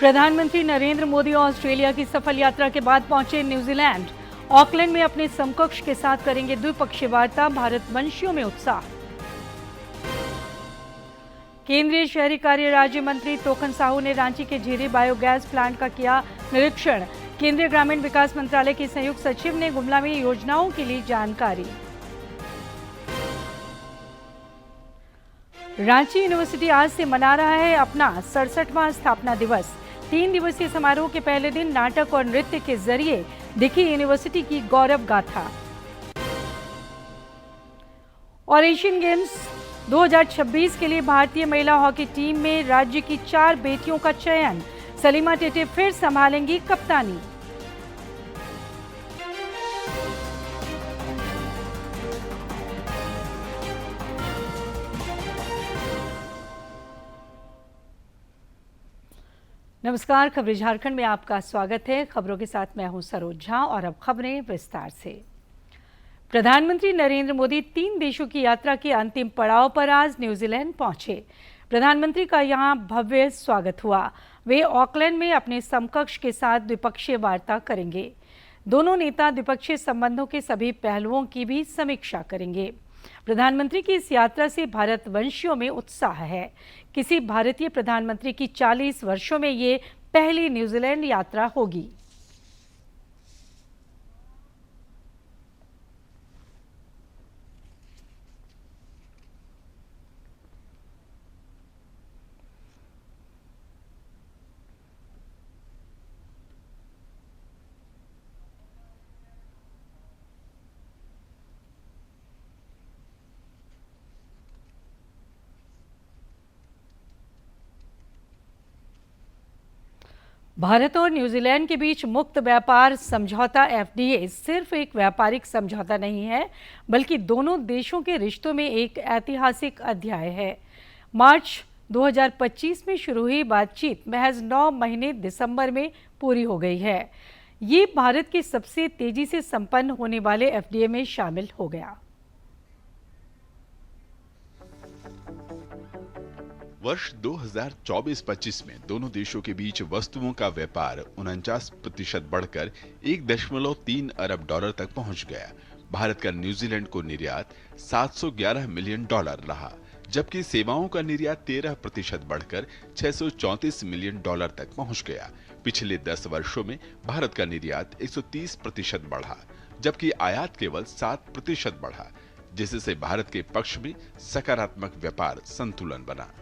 प्रधानमंत्री नरेंद्र मोदी ऑस्ट्रेलिया की सफल यात्रा के बाद पहुंचे न्यूजीलैंड। ऑकलैंड में अपने समकक्ष के साथ करेंगे द्विपक्षीय वार्ता, भारत वंशियों में उत्साह। केंद्रीय शहरी कार्य राज्य मंत्री तोखन साहू ने रांची के झीरी बायोगैस प्लांट का किया निरीक्षण। केंद्रीय ग्रामीण विकास मंत्रालय के संयुक्त सचिव ने गुमला में योजनाओं के लिए जानकारी। रांची यूनिवर्सिटी आज से मना रहा है अपना 67वां स्थापना दिवस। 3 दिवसीय समारोह के पहले दिन नाटक और नृत्य के जरिए दिखी यूनिवर्सिटी की गौरव गाथा। और एशियन गेम्स 2026 के लिए भारतीय महिला हॉकी टीम में राज्य की 4 बेटियों का चयन। सलीमा टेटे फिर संभालेंगी कप्तानी। नमस्कार, खबरें झारखंड में आपका स्वागत है। खबरों के साथ मैं हूं सरोज झा और अब खबरें विस्तार से। प्रधानमंत्री नरेंद्र मोदी 3 देशों की यात्रा के अंतिम पड़ाव पर आज न्यूजीलैंड पहुंचे। प्रधानमंत्री का यहां भव्य स्वागत हुआ। वे ऑकलैंड में अपने समकक्ष के साथ द्विपक्षीय वार्ता करेंगे। दोनों नेता द्विपक्षीय संबंधों के सभी पहलुओं की भी समीक्षा करेंगे। प्रधानमंत्री की इस यात्रा से भारत वंशियों में उत्साह है। किसी भारतीय प्रधानमंत्री की 40 वर्षों में ये पहली न्यूजीलैंड यात्रा होगी। भारत और न्यूजीलैंड के बीच मुक्त व्यापार समझौता एफडीए सिर्फ एक व्यापारिक समझौता नहीं है, बल्कि दोनों देशों के रिश्तों में एक ऐतिहासिक अध्याय है। मार्च 2025 में शुरू हुई बातचीत महज 9 महीने दिसंबर में पूरी हो गई है। ये भारत के सबसे तेजी से संपन्न होने वाले एफडीए में शामिल हो गया। वर्ष 2024-25 में दोनों देशों के बीच वस्तुओं का व्यापार 49% बढ़कर 1.3 अरब डॉलर तक पहुंच गया। भारत का न्यूजीलैंड को निर्यात 711 मिलियन डॉलर रहा, जबकि सेवाओं का निर्यात 13% बढ़कर 634 मिलियन डॉलर तक पहुंच गया। पिछले 10 वर्षों में भारत का निर्यात 130% बढ़ा, जबकि आयात केवल 7% बढ़ा, जिससे भारत के पक्ष में सकारात्मक व्यापार संतुलन बना।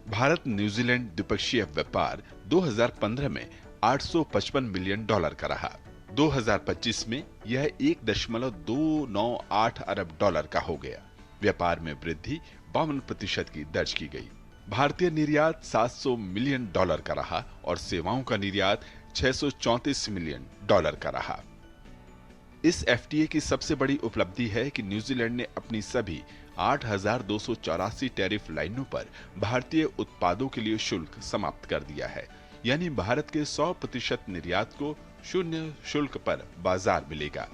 भारत न्यूजीलैंड द्विपक्षीय व्यापार 2015 में 855 मिलियन डॉलर का रहा। 2025 में यह 1.298 अरब डॉलर का हो गया। व्यापार में वृद्धि 52% की दर्ज की गई। भारतीय निर्यात 700 मिलियन डॉलर का रहा और सेवाओं का निर्यात 634 मिलियन डॉलर का रहा। इस एफटीए की सबसे बड़ी उपलब्धि है कि न्यूजीलैंड ने अपनी सभी 8,284 टैरिफ लाइनों पर भारतीय उत्पादों के लिए शुल्क समाप्त कर दिया है। यानी भारत के 100% निर्यात को शून्य शुल्क पर बाजार मिलेगा।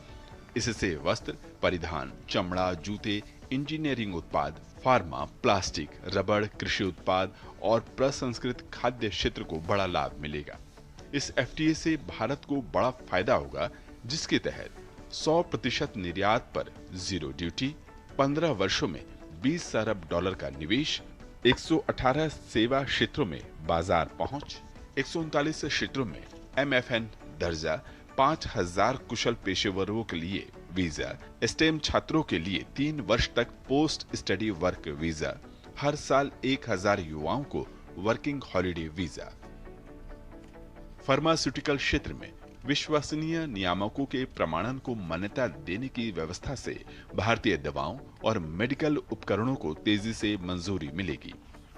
इससे वस्त्र, परिधान, चमड़ा, जूते, इंजीनियरिंग उत्पाद, फार्मा, प्लास्टिक, रबड़, कृषि उत्पाद और प्रसंस्कृत खाद्य क्षेत्र को बड़ा लाभ मिलेगा। इस एफटीए से भारत को बड़ा फायदा होगा, जिसके तहत 100% निर्यात पर जीरो ड्यूटी, 15 वर्षों में 20 अरब डॉलर का निवेश, 118 सेवा क्षेत्रों में बाजार पहुंच, 139 क्षेत्रों में एमएफएन दर्जा, 5000 कुशल पेशेवरों के लिए वीजा, स्टेम छात्रों के लिए 3 वर्ष तक पोस्ट स्टडी वर्क वीजा, हर साल 1000 युवाओं को वर्किंग हॉलिडे वीजा। फार्मास्यूटिकल क्षेत्र में विश्वसनीय नियामकों के प्रमाणन को मान्यता देने की व्यवस्था से भारतीय दवाओं और मेडिकल उपकरणों को तेजी से मंजूरी मिलेगी।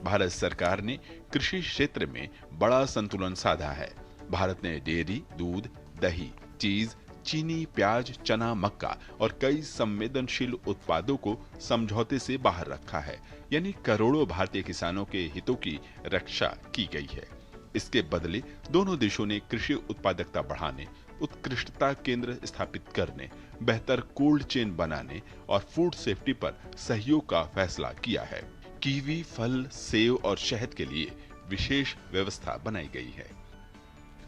भारत सरकार ने कृषि क्षेत्र में बड़ा संतुलन साधा है। भारत ने डेयरी, दूध, दही, चीज, चीनी, प्याज, चना, मक्का और कई संवेदनशील उत्पादों को समझौते से बाहर रखा है। यानी करोड़ों भारतीय किसानों के हितों की रक्षा की गई है। इसके बदले दोनों देशों ने कृषि उत्पादकता बढ़ाने, उत्कृष्टता केंद्र स्थापित करने, बेहतर कोल्ड चेन बनाने और फूड सेफ्टी पर सहयोग का फैसला किया है। कीवी, फल, सेब और शहद के लिए विशेष व्यवस्था बनाई गई है।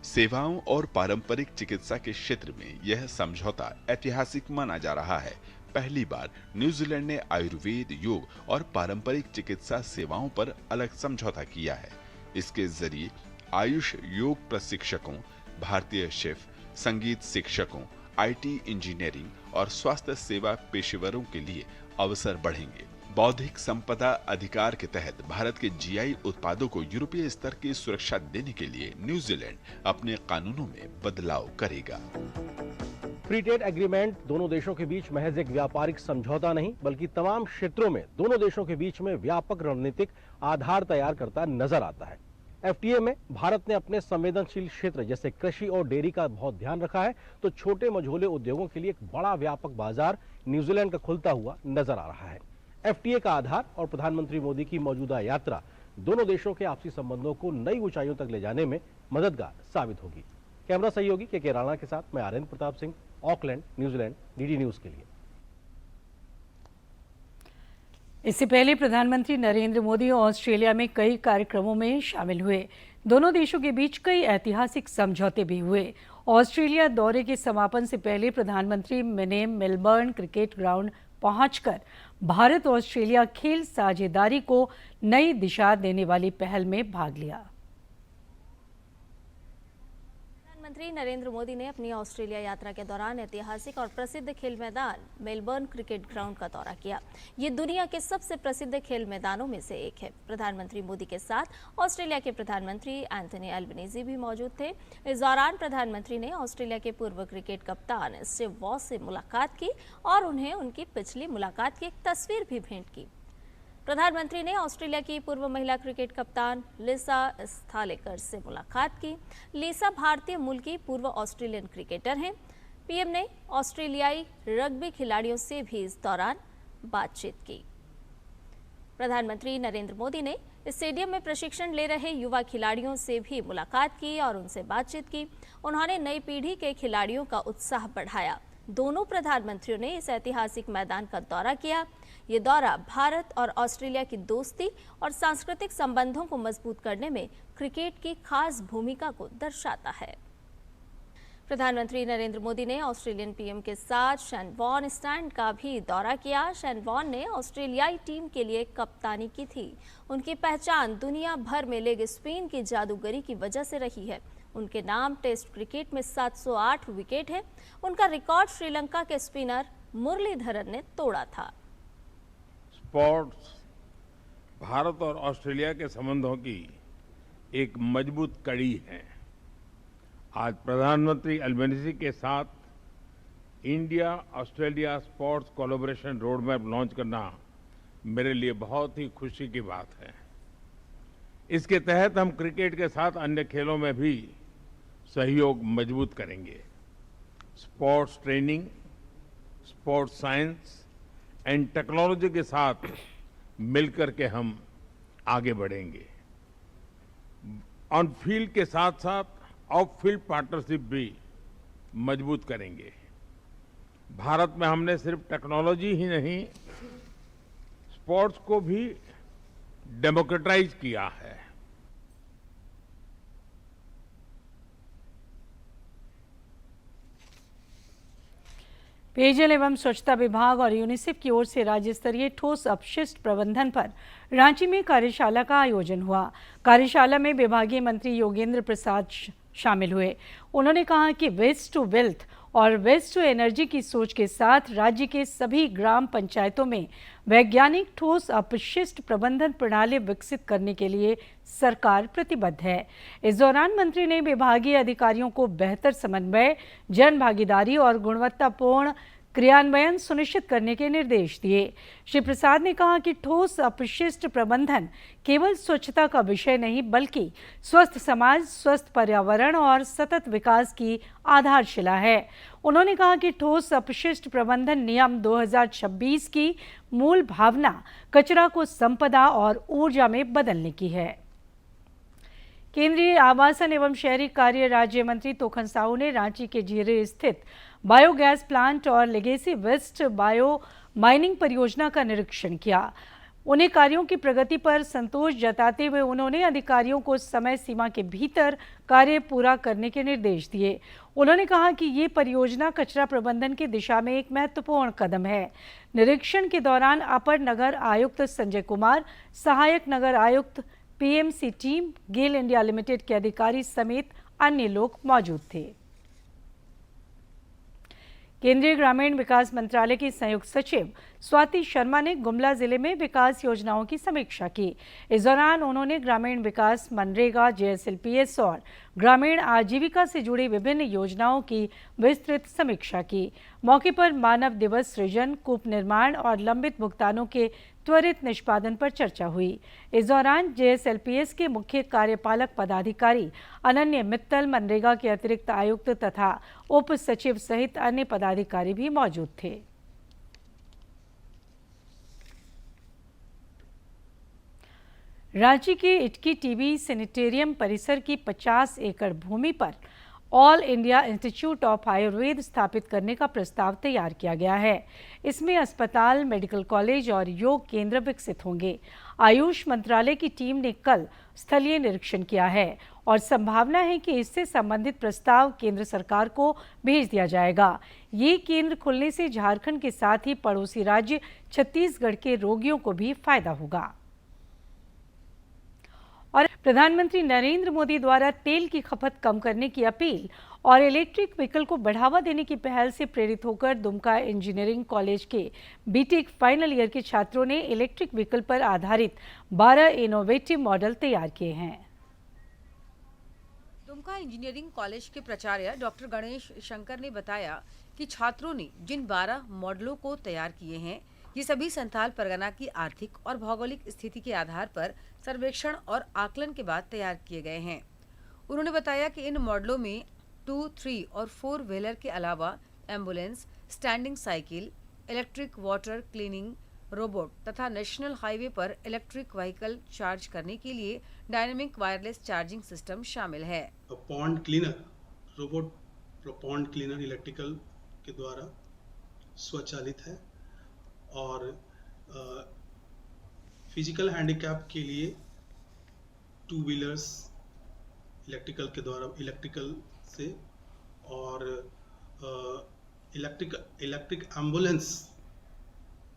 सेवाओं और पारंपरिक चिकित्सा के क्षेत्र में यह समझौता ऐतिहासिक माना जा रहा है। पहली बार न्यूजीलैंड ने आयुर्वेद, योग और पारंपरिक चिकित्सा सेवाओं पर अलग समझौता किया है। इसके जरिए आयुष योग प्रशिक्षकों, भारतीय शेफ, संगीत शिक्षकों, IT इंजीनियरिंग और स्वास्थ्य सेवा पेशेवरों के लिए अवसर बढ़ेंगे। बौद्धिक संपदा अधिकार के तहत भारत के GI उत्पादों को यूरोपीय स्तर की सुरक्षा देने के लिए न्यूजीलैंड अपने कानूनों में बदलाव करेगा। फ्री ट्रेड एग्रीमेंट दोनों देशों के बीच महज एक व्यापारिक समझौता नहीं, बल्कि तमाम क्षेत्रों में दोनों देशों के बीच में व्यापक रणनीतिक आधार तैयार करता नजर आता है। FTA में भारत ने अपने संवेदनशील क्षेत्र जैसे कृषि और डेयरी का बहुत ध्यान रखा है, तो छोटे मझोले उद्योगों के लिए एक बड़ा व्यापक बाजार न्यूजीलैंड का खुलता हुआ नजर आ रहा है। FTA का आधार और प्रधानमंत्री मोदी की मौजूदा यात्रा दोनों देशों के आपसी संबंधों को नई ऊंचाइयों तक ले जाने में मददगार साबित होगी। कैमरा सहयोगी के राणा के साथ मैं Aryan Pratap Singh, Auckland, New Zealand, DD news के लिए। इससे पहले प्रधानमंत्री नरेंद्र मोदी ऑस्ट्रेलिया में कई कार्यक्रमों में शामिल हुए। दोनों देशों के बीच कई ऐतिहासिक समझौते भी हुए। ऑस्ट्रेलिया दौरे के समापन से पहले प्रधानमंत्री ने मेलबर्न क्रिकेट ग्राउंड पहुंचकर भारत ऑस्ट्रेलिया खेल साझेदारी को नई दिशा देने वाली पहल में भाग लिया। प्रधानमंत्री नरेंद्र मोदी ने अपनी ऑस्ट्रेलिया यात्रा के दौरान ऐतिहासिक और प्रसिद्ध खेल मैदान मेलबर्न क्रिकेट ग्राउंड का दौरा किया। ये दुनिया के सबसे प्रसिद्ध खेल मैदानों में से एक है। प्रधानमंत्री मोदी के साथ ऑस्ट्रेलिया के प्रधानमंत्री एंथनी एल्बनीज़ी भी मौजूद थे। इस दौरान प्रधानमंत्री ने ऑस्ट्रेलिया के पूर्व क्रिकेट कप्तान स्टीव वॉस से मुलाकात की और उन्हें उनकी पिछली मुलाकात की एक तस्वीर भी भेंट की। प्रधानमंत्री ने ऑस्ट्रेलिया की पूर्व महिला क्रिकेट कप्तान लिसा स्थालेकर से मुलाकात की। लिसा भारतीय मूल की पूर्व ऑस्ट्रेलियन क्रिकेटर हैं। पीएम ने ऑस्ट्रेलियाई रग्बी खिलाड़ियों से भी इस दौरान बातचीत की। प्रधानमंत्री नरेंद्र मोदी ने स्टेडियम में प्रशिक्षण ले रहे युवा खिलाड़ियों से भी मुलाकात की और उनसे बातचीत की। उन्होंने नई पीढ़ी के खिलाड़ियों का उत्साह बढ़ाया। दोनों प्रधानमंत्रियों ने इस ऐतिहासिक मैदान का दौरा किया। ये दौरा भारत और ऑस्ट्रेलिया की दोस्ती और सांस्कृतिक संबंधों को मजबूत करने में क्रिकेट की खास भूमिका को दर्शाता है। प्रधानमंत्री नरेंद्र मोदी ने ऑस्ट्रेलियन पीएम के साथ शेन वॉन स्टैंड का भी दौरा किया। शेन वॉन ने ऑस्ट्रेलियाई टीम के लिए कप्तानी की थी। उनकी पहचान दुनिया भर में लेग स्पिन की जादूगरी की वजह से रही है। उनके नाम टेस्ट क्रिकेट में 708 विकेट है। उनका रिकॉर्ड श्रीलंका के स्पिनर मुरलीधरन ने तोड़ा था। स्पोर्ट्स भारत और ऑस्ट्रेलिया के संबंधों की एक मजबूत कड़ी है। आज प्रधानमंत्री एल्बनीज़ी के साथ India Australia sports collaboration road map launch करना मेरे लिए बहुत ही खुशी की बात है। इसके तहत हम क्रिकेट के साथ अन्य खेलों में भी सहयोग मजबूत करेंगे। Sports training, sports science and technology के साथ मिलकर के हम आगे बढ़ेंगे। ऑन फील्ड के साथ साथ ऑफ फील्ड पार्टनरशिप भी मजबूत करेंगे। भारत में हमने सिर्फ टेक्नोलॉजी ही नहीं, स्पोर्ट्स को भी डेमोक्रेटाइज किया है। पेयजल एवं स्वच्छता विभाग और यूनिसेफ की ओर से राज्य स्तरीय ठोस अपशिष्ट प्रबंधन पर रांची में कार्यशाला का आयोजन हुआ। कार्यशाला में विभागीय मंत्री योगेंद्र प्रसाद शामिल हुए। उन्होंने कहा कि वेस्ट टू वेल्थ और वेस्ट टू एनर्जी की सोच के साथ राज्य के सभी ग्राम पंचायतों में वैज्ञानिक ठोस अपशिष्ट प्रबंधन प्रणाली विकसित करने के लिए सरकार प्रतिबद्ध है। इस दौरान मंत्री ने विभागीय अधिकारियों को बेहतर समन्वय, जन भागीदारी और गुणवत्तापूर्ण क्रियान्वयन सुनिश्चित करने के निर्देश दिए। श्री प्रसाद ने कहा कि ठोस अपशिष्ट प्रबंधन केवल स्वच्छता का विषय नहीं, बल्कि स्वस्थ समाज, स्वस्थ पर्यावरण और सतत विकास की आधारशिला है। उन्होंने कहा कि ठोस अपशिष्ट प्रबंधन नियम 2026 की मूल भावना कचरा को संपदा और ऊर्जा में बदलने की है। केंद्रीय आवासन एवं शहरी कार्य राज्य मंत्री तोखन साहू ने रांची के जीरे स्थित बायोगैस प्लांट और लेगेसी वेस्ट बायो माइनिंग परियोजना का निरीक्षण किया। उन्हें कार्यों की प्रगति पर संतोष जताते हुए उन्होंने अधिकारियों को समय सीमा के भीतर कार्य पूरा करने के निर्देश दिए। उन्होंने कहा कि ये परियोजना कचरा प्रबंधन की दिशा में एक महत्वपूर्ण कदम है। निरीक्षण के दौरान अपर नगर आयुक्त संजय कुमार, सहायक नगर आयुक्त, पीएमसी टीम, गेल इंडिया लिमिटेड के अधिकारी समेत अन्य लोग मौजूद थे। केंद्रीय ग्रामीण विकास मंत्रालय की संयुक्त सचिव स्वाति शर्मा ने गुमला जिले में विकास योजनाओं की समीक्षा की। इस दौरान उन्होंने ग्रामीण विकास, मनरेगा, जेएसएलपीएस और ग्रामीण आजीविका से जुड़ी विभिन्न योजनाओं की विस्तृत समीक्षा की। मौके पर मानव दिवस सृजन, कूप निर्माण और लंबित भुगतानों के त्वरित निष्पादन पर चर्चा हुई। इस दौरान जेएसएलपीएस के मुख्य कार्यपालक पदाधिकारी अनन्य मित्तल, मनरेगा के अतिरिक्त आयुक्त तथा उप सचिव सहित अन्य पदाधिकारी भी मौजूद थे। रांची के इटकी टीबी सैनिटेरियम परिसर की 50 एकड़ भूमि पर all India institute of Ayurveda स्थापित करने का प्रस्ताव तैयार किया गया है। इसमें अस्पताल, मेडिकल कॉलेज और योग केंद्र विकसित होंगे। आयुष मंत्रालय की टीम ने कल स्थलीय निरीक्षण किया है और संभावना है कि इससे संबंधित प्रस्ताव केंद्र सरकार को भेज दिया जाएगा। ये केंद्र खुलने से झारखंड के साथ ही पड़ोसी राज्य छत्तीसगढ़ के रोगियों को भी फायदा होगा। और प्रधानमंत्री नरेंद्र मोदी द्वारा तेल की खपत कम करने की अपील और इलेक्ट्रिक व्हीकल को बढ़ावा देने की पहल से प्रेरित होकर दुमका इंजीनियरिंग कॉलेज के बीटेक फाइनल ईयर के छात्रों ने इलेक्ट्रिक व्हीकल पर आधारित 12 इनोवेटिव मॉडल तैयार किए हैं। दुमका इंजीनियरिंग कॉलेज के प्राचार्य डॉक्टर गणेश शंकर ने बताया कि छात्रों ने जिन 12 मॉडलों को तैयार किए हैं, ये सभी संथाल परगना की आर्थिक और भौगोलिक स्थिति के आधार पर सर्वेक्षण और आकलन के बाद तैयार किए गए हैं। उन्होंने बताया कि इन मॉडलों में 2, 3 और 4 व्हीलर के अलावा ambulance, standing cycle, electric water cleaning robot तथा नेशनल हाईवे पर इलेक्ट्रिक व्हीकल चार्ज करने के लिए डायनेमिक वायरलेस चार्जिंग सिस्टम शामिल है। Pond cleaner robot, pond cleaner electrical के द्वारा स्वचालित है और फिजिकल हैंडीकैप के लिए 2 व्हीलर्स इलेक्ट्रिकल के द्वारा, इलेक्ट्रिकल से, और इलेक्ट्रिक एम्बुलेंस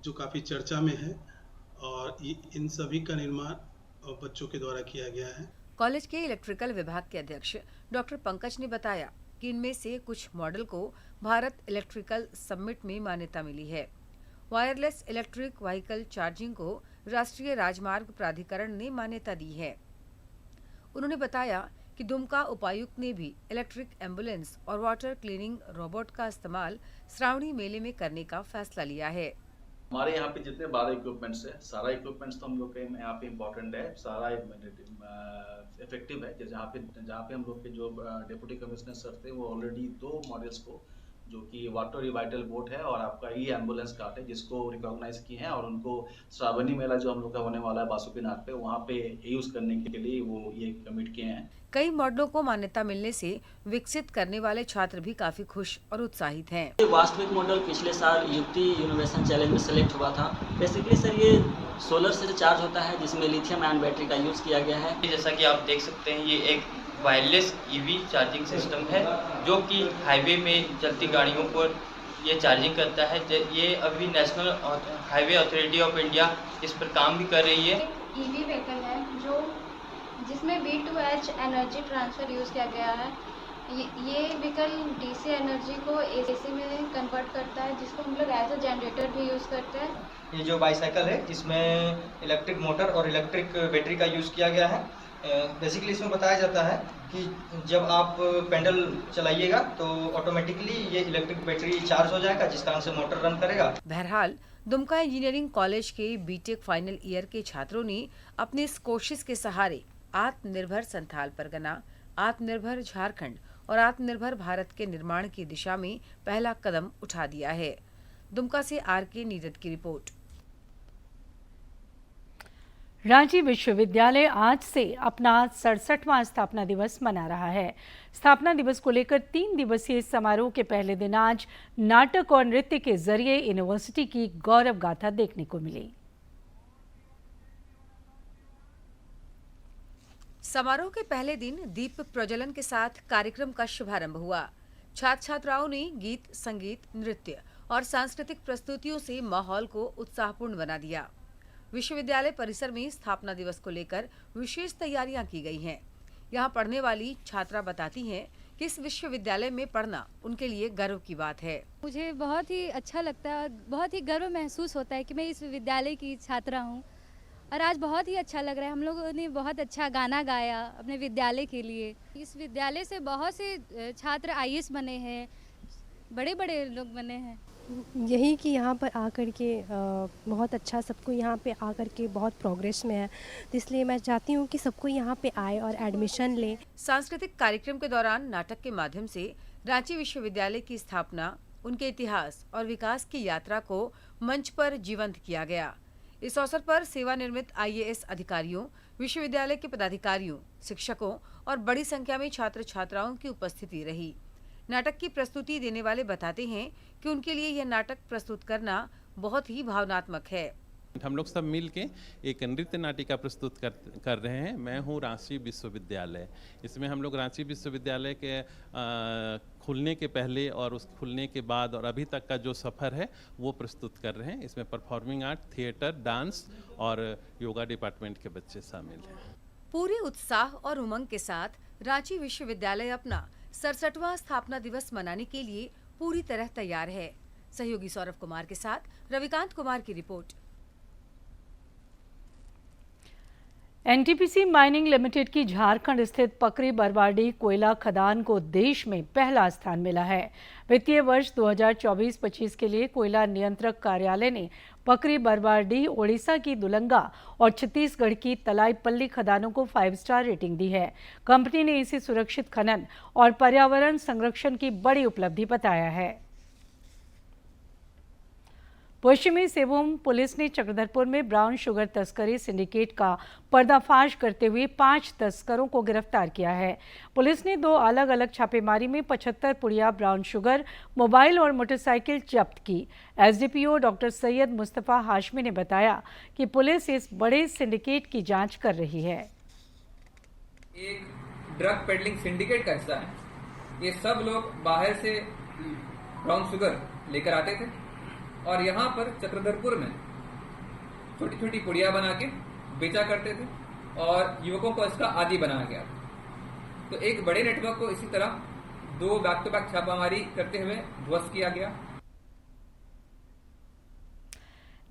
जो काफ़ी चर्चा में है, और इन सभी का निर्माण बच्चों के द्वारा किया गया है। कॉलेज के इलेक्ट्रिकल विभाग के अध्यक्ष डॉक्टर पंकज ने बताया कि इनमें से कुछ मॉडल को भारत इलेक्ट्रिकल समिट में मान्यता मिली है। वायरलेस इलेक्ट्रिक व्हीकल चार्जिंग को राष्ट्रीय राजमार्ग प्राधिकरण ने मान्यता दी है। उन्होंने बताया कि दुमका उपायुक्त ने भी इलेक्ट्रिक एम्बुलेंस और वाटर क्लीनिंग रोबोट का इस्तेमाल श्रावणी मेले में करने का फैसला लिया है। हमारे यहाँ पे जितने 12 इक्विपमेंट्स है, सारा इक्विपमेंट्स तो हम लोग के यहाँ पे इम्पोर्टेंट है, सारा इफेक्टिव है। जहाँ पे हम लोग के जो डिप्टी कमिश्नर सर थे वो ऑलरेडी 2 मॉडल्स को, जो कि वाटर रिवाइटल बोट है और आपका ई एम्बुलेंस कार्ट है, जिसको रिकॉग्नाइज किए हैं और उनको श्रावणी मेला जो हम लोग का होने वाला है बासुकीनाथ पे, वहाँ पे यूज करने के लिए वो ये कमिट किए हैं। कई मॉडलों को मान्यता मिलने से विकसित करने वाले छात्र भी काफी खुश और उत्साहित हैं। वास्तविक मॉडल पिछले साल युक्ति इनोवेशन चैलेंज में सेलेक्ट हुआ था। बेसिकली सर ये सोलर से चार्ज होता है, जिसमें लिथियम आयन बैटरी का यूज किया गया है। जैसा कि आप देख सकते हैं, ये एक वायरलेस ईवी चार्जिंग सिस्टम है जो कि हाईवे में चलती गाड़ियों पर ये चार्जिंग करता है। ये अभी national highway authority of India इस पर काम भी कर रही है। ईवी व्हीकल है जिसमें V2H एनर्जी ट्रांसफर यूज़ किया गया है। ये व्हीकल डीसी एनर्जी को एसी में कन्वर्ट करता है, जिसको हम लोग एज अ जनरेटर भी यूज़ करते हैं। ये जो बाईसाइकिल है, इसमें इलेक्ट्रिक मोटर और इलेक्ट्रिक बैटरी का यूज़ किया गया है। बेसिकली इसमें बताया जाता है कि जब आप पेडल चलाइएगा तो ऑटोमेटिकली ये इलेक्ट्रिक बैटरी चार्ज हो जाएगा, जिस कारण से मोटर रन करेगा। बहरहाल दुमका इंजीनियरिंग कॉलेज के बीटेक फाइनल ईयर के छात्रों ने अपनी इस कोशिश के सहारे आत्मनिर्भर संथाल परगना, आत्मनिर्भर झारखंड और आत्मनिर्भर भारत के निर्माण की दिशा में पहला कदम उठा दिया है। दुमका से RK नीरद की रिपोर्ट। रांची विश्वविद्यालय आज से अपना 67वां स्थापना दिवस मना रहा है। स्थापना दिवस को लेकर 3 दिवसीय समारोह के पहले दिन आज नाटक और नृत्य के जरिए यूनिवर्सिटी की गौरव गाथा देखने को मिली। समारोह के पहले दिन दीप प्रज्वलन के साथ कार्यक्रम का शुभारंभ हुआ। छात्र छात्राओं ने गीत, संगीत, नृत्य और सांस्कृतिक प्रस्तुतियों से माहौल को उत्साहपूर्ण बना दिया। विश्वविद्यालय परिसर में स्थापना दिवस को लेकर विशेष तैयारियां की गई हैं। यहां पढ़ने वाली छात्रा बताती हैं कि इस विश्वविद्यालय में पढ़ना उनके लिए गर्व की बात है। मुझे बहुत ही अच्छा लगता है और बहुत ही गर्व महसूस होता है कि मैं इस विद्यालय की छात्रा हूं और आज बहुत ही अच्छा लग रहा है। हम लोगों ने बहुत अच्छा गाना गाया अपने विद्यालय के लिए। इस विद्यालय से बहुत से छात्र आईएएस बने हैं, बड़े बड़े लोग बने हैं। यही कि यहाँ पर आकर के बहुत अच्छा, सबको यहाँ पे आकर के बहुत प्रोग्रेस में है, तो इसलिए मैं चाहती हूँ कि सबको यहाँ पे आए और एडमिशन ले। सांस्कृतिक कार्यक्रम के दौरान नाटक के माध्यम से रांची विश्वविद्यालय की स्थापना, उनके इतिहास और विकास की यात्रा को मंच पर जीवंत किया गया। इस अवसर पर सेवानिवृत्त आईएएस अधिकारियों, विश्वविद्यालय के पदाधिकारियों, शिक्षकों और बड़ी संख्या में छात्र छात्राओं की उपस्थिति रही। नाटक की प्रस्तुति देने वाले बताते हैं कि उनके लिए यह नाटक प्रस्तुत करना बहुत ही भावनात्मक है। हम लोग सब मिल के एक नृत्य नाटिका प्रस्तुत कर रहे हैं। मैं हूँ रांची विश्वविद्यालय। इसमें हम लोग रांची विश्वविद्यालय के खुलने के पहले और उस खुलने के बाद और अभी तक का जो सफ़र है वो प्रस्तुत कर रहे हैं। इसमें परफॉर्मिंग आर्ट, थिएटर, डांस और योगा डिपार्टमेंट के बच्चे शामिल हैं। पूरे उत्साह और उमंग के साथ रांची विश्वविद्यालय अपना 67वां स्थापना दिवस मनाने के लिए पूरी तरह तैयार है। सहयोगी सौरभ कुमार के साथ रविकांत कुमार की रिपोर्ट। एनटीपीसी माइनिंग लिमिटेड की झारखंड स्थित पकरी बरवाडी कोयला खदान को देश में पहला स्थान मिला है। वित्तीय वर्ष 2024-25 के लिए कोयला नियंत्रक कार्यालय ने पकरी बरवाडी, ओडिशा की दुलंगा और छत्तीसगढ़ की तलाईपल्ली खदानों को 5 स्टार रेटिंग दी है। कंपनी ने इसे सुरक्षित खनन और पर्यावरण संरक्षण की बड़ी उपलब्धि बताया है। पश्चिमी सिंहभूम पुलिस ने चक्रधरपुर में ब्राउन शुगर तस्करी सिंडिकेट का पर्दाफाश करते हुए 5 तस्करों को गिरफ्तार किया है। पुलिस ने 2 अलग अलग छापेमारी में 75 पुड़िया ब्राउन शुगर, मोबाइल और मोटरसाइकिल जब्त की। एसडीपीओ डॉक्टर सैयद मुस्तफा हाशमी ने बताया कि पुलिस इस बड़े सिंडिकेट की जांच कर रही है। एक ड्रग पेडलिंग सिंडिकेट का हिस्सा है। ये सब लोग बाहर से ब्राउन शुगर लेकर आते थे और यहाँ पर चक्रधरपुर में छोटी छोटी पुड़िया बना के बेचा करते थे और युवकों को इसका आदी बनाया गया। तो एक बड़े नेटवर्क को इसी तरह 2 बैक टू बैक छापामारी करते हुए ध्वस्त किया गया।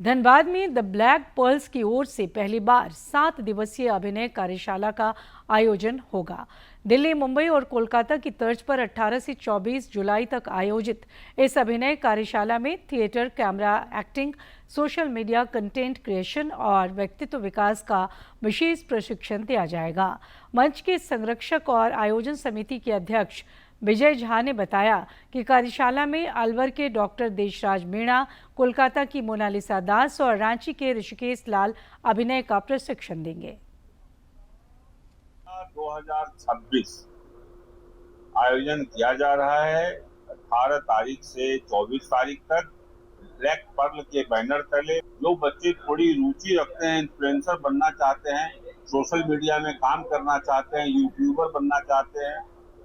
धनबाद में द ब्लैक पर्ल्स की ओर से पहली बार 7 दिवसीय अभिनय कार्यशाला का आयोजन होगा। दिल्ली, मुंबई और कोलकाता की तर्ज पर 18 से 24 जुलाई तक आयोजित इस अभिनय कार्यशाला में theatre, camera acting, social media content creation और व्यक्तित्व विकास का विशेष प्रशिक्षण दिया जाएगा। मंच के संरक्षक और आयोजन समिति के अध्यक्ष विजय झा ने बताया कि कार्यशाला में अलवर के डॉक्टर देशराज मीणा, कोलकाता की मोनालिसा दास और रांची के ऋषिकेश लाल अभिनय का प्रशिक्षण देंगे। 2026 आयोजन किया जा रहा है। 18 तारीख से 24 तारीख तक ब्लैक पर्ल के बैनर तले जो बच्चे थोड़ी रुचि रखते हैं, इन्फ्लुएंसर बनना चाहते हैं, सोशल मीडिया में काम करना चाहते हैं, यूट्यूबर बनना चाहते हैं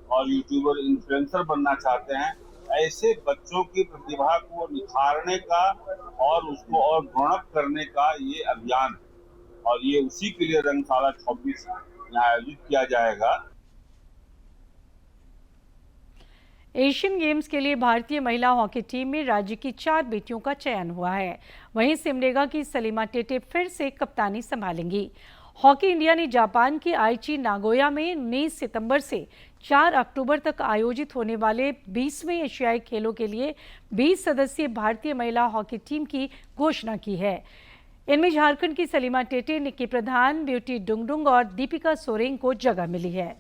और यूट्यूबर इन्फ्लुएंसर बनना चाहते हैं, ऐसे बच्चों की प्रतिभा को निखारने का और उसको और ग्रोअप करने का ये अभियान है और ये उसी के लिए रंगशाला 26 आयोजित किया जाएगा। एशियन गेम्स के लिए भारतीय महिला हॉकी टीम में राज्य की 4 बेटियों का चयन हुआ है। वहीं सिमडेगा की सलीमा टेटे फिर से कप्तानी संभालेंगी। हॉकी इंडिया ने जापान के आइची नागोया में 19 सितंबर से 4 अक्टूबर तक आयोजित होने वाले 20वें एशियाई खेलों के लिए 20 सदस्यीय भारतीय महिला हॉकी टीम की घोषणा की है। इनमें झारखंड की सलीमा टेटे, निक्की प्रधान, ब्यूटी डुंगडुंग और दीपिका सोरेंग को जगह मिली है।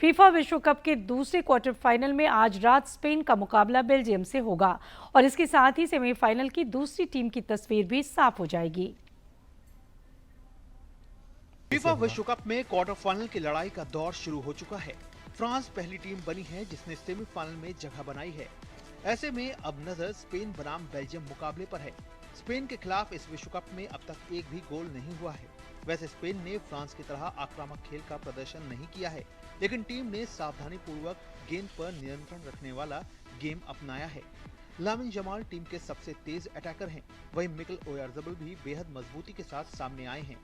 फीफा विश्व कप के दूसरे क्वार्टर फाइनल में आज रात स्पेन का मुकाबला बेल्जियम से होगा और इसके साथ ही सेमीफाइनल की दूसरी टीम की तस्वीर भी साफ हो जाएगी। फीफा विश्व कप में क्वार्टर फाइनल की लड़ाई का दौर शुरू हो चुका है। फ्रांस पहली टीम बनी है जिसने सेमीफाइनल में जगह बनाई है। ऐसे में अब नजर स्पेन बनाम बेल्जियम मुकाबले पर है। स्पेन के खिलाफ इस विश्व कप में अब तक एक भी गोल नहीं हुआ है। वैसे स्पेन ने फ्रांस की तरह आक्रामक खेल का प्रदर्शन नहीं किया है, लेकिन टीम ने सावधानी पूर्वक गेंद पर नियंत्रण रखने वाला गेम अपनाया है। लामिन जमाल टीम के सबसे तेज अटैकर हैं, वहीं मिकेल ओयारज़ाबल भी बेहद मजबूती के साथ सामने आए हैं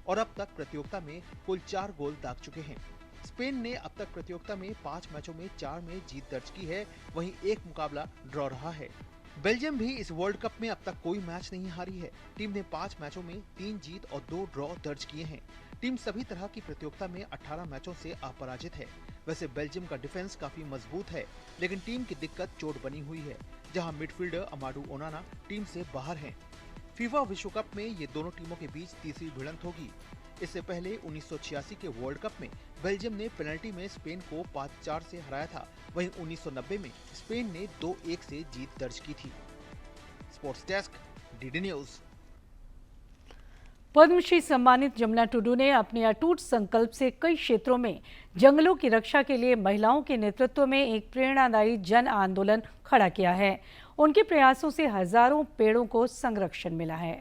और अब तक प्रतियोगिता में कुल 4 गोल दाग चुके हैं। स्पेन ने अब तक प्रतियोगिता में 5 मैचों में 4 में जीत दर्ज की है, वहीं 1 मुकाबला ड्रॉ रहा है। बेल्जियम भी इस वर्ल्ड कप में अब तक कोई मैच नहीं हारी है। टीम ने 5 मैचों में 3 जीत और 2 ड्रॉ दर्ज किए हैं। टीम सभी तरह की प्रतियोगिता में 18 मैचों से अपराजित है। वैसे बेल्जियम का डिफेंस काफी मजबूत है, लेकिन टीम की दिक्कत चोट बनी हुई है, जहां मिडफील्डर अमाडू ओनाना टीम से बाहर हैं। फीफा विश्व कप में ये दोनों टीमों के बीच तीसरी भिड़ंत होगी। इससे पहले 1986 के वर्ल्ड कप में बेल्जियम ने पेनल्टी में स्पेन को 5-4 से हराया था, वहीं 1990 में स्पेन ने 2-1 से जीत दर्ज की थी। Sports desk, DD news. Padma Shri सम्मानित जमुना टुडू ने अपने अटूट संकल्प से कई क्षेत्रों में जंगलों की रक्षा के लिए महिलाओं के नेतृत्व में एक प्रेरणादायी जन आंदोलन खड़ा किया है। उनके प्रयासों से हजारों पेड़ों को संरक्षण मिला है।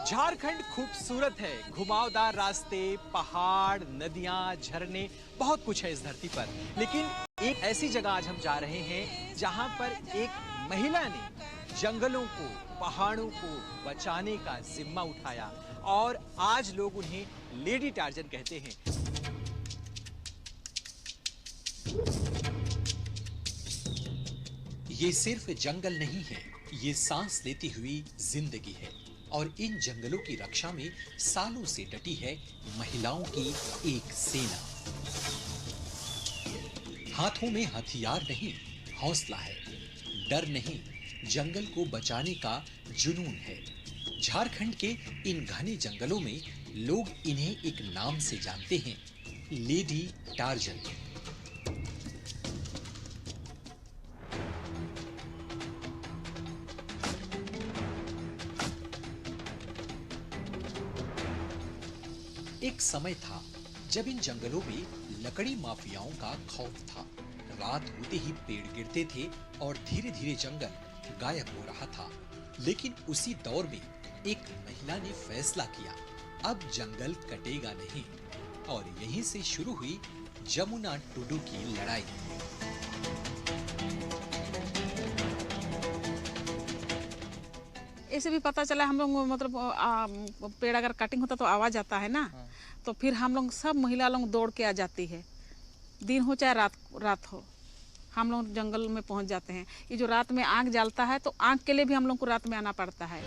झारखंड खूबसूरत है, घुमावदार रास्ते, पहाड़, नदियां, झरने, बहुत कुछ है इस धरती पर। लेकिन एक ऐसी जगह आज हम जा रहे हैं जहां पर एक महिला ने जंगलों को, पहाड़ों को बचाने का जिम्मा उठाया और आज लोग उन्हें लेडी टार्जन कहते हैं। ये सिर्फ जंगल नहीं है, ये सांस लेती हुई जिंदगी है और इन जंगलों की रक्षा में सालों से डटी है महिलाओं की एक सेना। हाथों में हथियार नहीं, हौसला है, डर नहीं, जंगल को बचाने का जुनून है। झारखंड के इन घने जंगलों में लोग इन्हें एक नाम से जानते हैं, लेडी टार्जन। एक समय था जब इन जंगलों में लकड़ी माफियाओं का खौफ था। रात होते ही पेड़ गिरते थे और धीरे धीरे जंगल गायब हो रहा था। लेकिन उसी दौर में एक महिला ने फैसला किया, अब जंगल कटेगा नहीं, और यहीं से शुरू हुई जमुना टुडू की लड़ाई। ऐसे भी पता चला हम लोग, मतलब पेड़ अगर कटिंग होता तो आवाज आता है ना, तो फिर हम लोग सब महिला लोग दौड़ के आ जाती है, दिन हो चाहे रात हो, हम लोग जंगल में पहुंच जाते हैं। ये जो रात में आग जलता है तो आग के लिए भी हम लोग को रात में आना पड़ता है।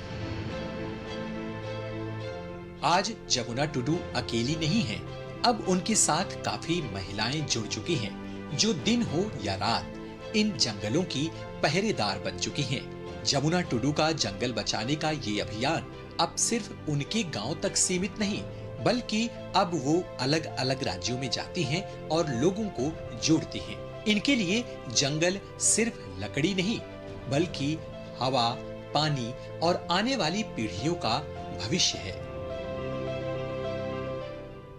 आज जमुना टुडू अकेली नहीं है, अब उनके साथ काफी महिलाएं जुड़ चुकी हैं, जो दिन हो या रात इन जंगलों की पहरेदार बन चुकी हैं। जमुना टुडू का जंगल बचाने का ये अभियान अब सिर्फ उनके गांव तक सीमित नहीं, बल्कि अब वो अलग अलग राज्यों में जाती हैं और लोगों को जोड़ती हैं। इनके लिए जंगल सिर्फ लकड़ी नहीं, बल्कि हवा, पानी और आने वाली पीढ़ियों का भविष्य है।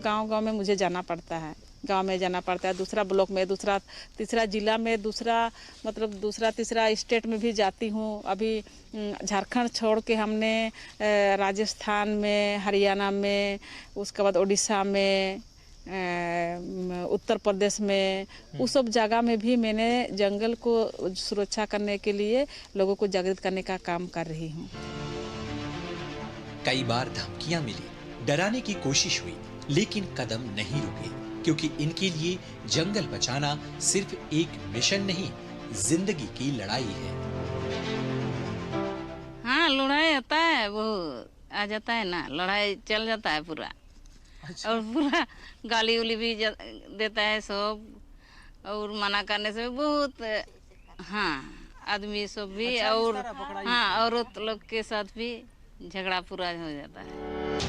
गांव-गांव में मुझे जाना पड़ता है, गांव में जाना पड़ता है, दूसरा ब्लॉक में, दूसरा तीसरा जिला में, दूसरा तीसरा स्टेट में भी जाती हूँ। अभी झारखंड छोड़ के हमने राजस्थान में, हरियाणा में, उसके बाद उड़ीसा में, उत्तर प्रदेश में, उस सब जगह में भी मैंने जंगल को सुरक्षा करने के लिए लोगों को जागृत करने का काम कर रही हूँ। कई बार धमकियां मिली, डराने की कोशिश हुई, लेकिन कदम नहीं रुके, क्योंकि इनके लिए जंगल बचाना सिर्फ एक मिशन नहीं, जिंदगी की लड़ाई है। हाँ, लड़ाई होता है, वो आ जाता है ना, लड़ाई चल जाता है पूरा। अच्छा। और पूरा गाली उली भी देता है सब, और मना करने से बहुत, हाँ, आदमी सब भी। अच्छा, और हाँ, औरत लोग के साथ भी झगड़ा पूरा हो जाता है।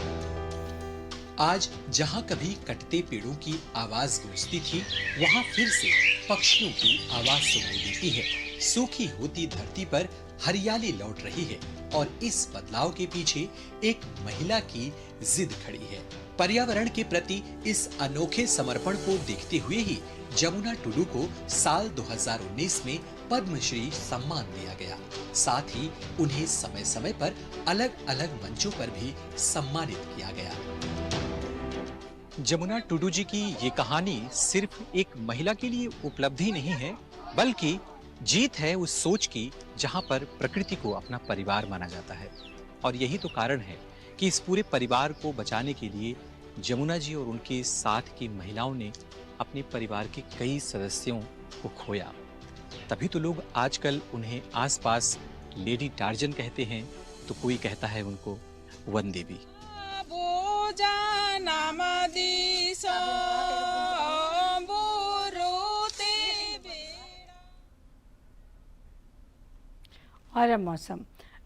आज जहां कभी कटते पेड़ों की आवाज गूंजती थी, वहां फिर से पक्षियों की आवाज सुनाई देती है। सूखी होती धरती पर हरियाली लौट रही है और इस बदलाव के पीछे एक महिला की जिद खड़ी है। पर्यावरण के प्रति इस अनोखे समर्पण को देखते हुए ही जमुना टुडू को साल 2019 में पद्मश्री सम्मान दिया गया। साथ ही उन्हें समय समय पर अलग अलग मंचों पर भी सम्मानित किया गया। जमुना टुडू जी की ये कहानी सिर्फ एक महिला के लिए उपलब्धि नहीं है, बल्कि जीत है उस सोच की जहां पर प्रकृति को अपना परिवार माना जाता है। और यही तो कारण है कि इस पूरे परिवार को बचाने के लिए जमुना जी और उनके साथ की महिलाओं ने अपने परिवार के कई सदस्यों को खोया। तभी तो लोग आजकल उन्हें आसपास लेडी टार्जन कहते हैं, तो कोई कहता है उनको वन देवी। और अब मौसम।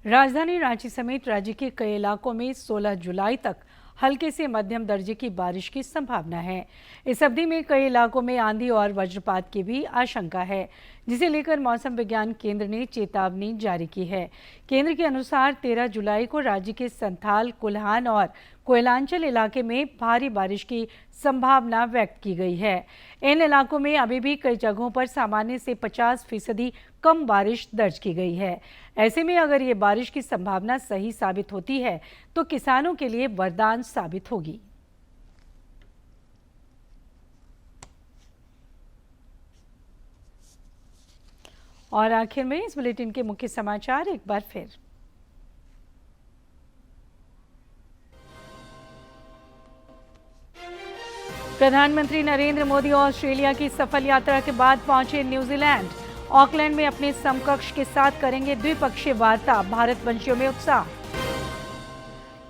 राजधानी रांची समेत राज्य के कई इलाकों में 16 जुलाई तक हल्के से मध्यम दर्जे की बारिश की संभावना है। इस अवधि में कई इलाकों में आंधी और वज्रपात की भी आशंका है, जिसे लेकर मौसम विज्ञान केंद्र ने चेतावनी जारी की है। केंद्र के अनुसार 13 जुलाई को राज्य के संथाल, कुल्हान और कोयलांचल इलाके में भारी बारिश की संभावना व्यक्त की गई है। इन इलाकों में अभी भी कई जगहों पर सामान्य से 50% कम बारिश दर्ज की गई है। ऐसे में अगर ये बारिश की संभावना सही साबित होती है तो किसानों के लिए वरदान साबित होगी। और आखिर में इस बुलेटिन के मुख्य समाचार एक बार फिर। प्रधानमंत्री नरेंद्र मोदी ऑस्ट्रेलिया की सफल यात्रा के बाद पहुंचे न्यूजीलैंड। ऑकलैंड में अपने समकक्ष के साथ करेंगे द्विपक्षीय वार्ता, भारतवंशियों में उत्साह।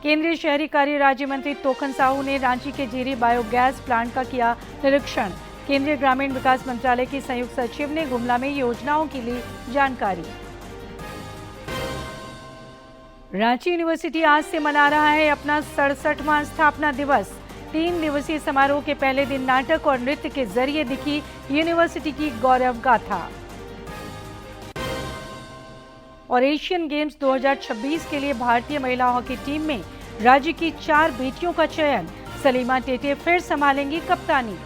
केंद्रीय शहरी कार्य राज्य मंत्री तोखन साहू ने रांची के जीरी बायोगैस प्लांट का किया निरीक्षण। केंद्रीय ग्रामीण विकास मंत्रालय की संयुक्त सचिव ने गुमला में योजनाओं की ली जानकारी। रांची यूनिवर्सिटी आज से मना रहा है अपना 67वां स्थापना दिवस। 3 दिवसीय समारोह के पहले दिन नाटक और नृत्य के जरिए दिखी यूनिवर्सिटी की गौरव गाथा। और एशियन गेम्स 2026 के लिए भारतीय महिला हॉकी टीम में राज्य की 4 बेटियों का चयन। सलीमा टेटे फिर संभालेंगी कप्तानी।